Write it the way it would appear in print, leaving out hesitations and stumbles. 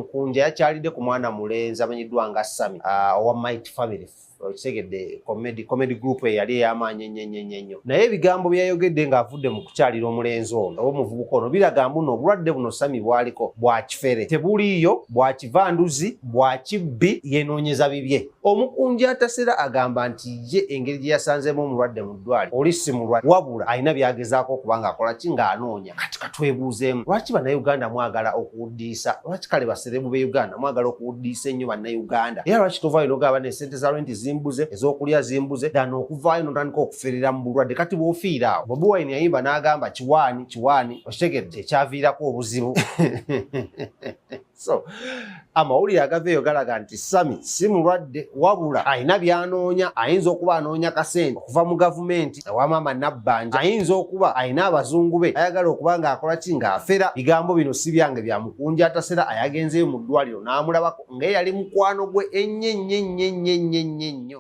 omukunja yakyalidde ku mwana mulenzi amanyiddwa nga Sammy owa Might Family okitegedde comedy group eyali ey'amaanyi ennyo naye ebigambo byayogedde ng'avudde mu kukyalira omulenzi ono omuvubuka ono biraga mbuno obulwadde buno Sammy bwaliko bwa kifere tebuliiyo bwa kivanduzi bwa kibbi yenoonyeza bibye. Omukunja atasera agamba nti ye engeri gye yasanzeemu omulwadde mu ddwaliro oli si mulwadde wabula alina byagezaako okuba ng'akola ki ng'anoonya. Kati katwebuuzeemu lwaki bannayuganda mwagala okuwuddiisa lwaki kale baserebu b'e Uganda mwagala okuwuddiisa ennyo bannayuganda era lwaki tovaayo n'ogamba n'essente za renti zimbuze ez'okulya zimbuze dana okuvaayo n'otandika okuferera mu bulwadde kati bw'ofiira awo. Bobi Wine yayimba n'agamba kiwaani okitegedde ekyaviirako obuzibu. So amawulire agaveeyo galaga nti Sammy si mulwadde wabula alina by'anoonya ayinza okuba anoonya kasente okuva mu gavumenti ewa maama Nabbanja ayinza okuba alina abazungu be ayagala okuba ng'akola ki ng'afera. Bigambo bino si byange bya mukunja atasera ayagenzeyo mu ddwaliro n'amulabako ng'eyali mukwano gwe ennyo.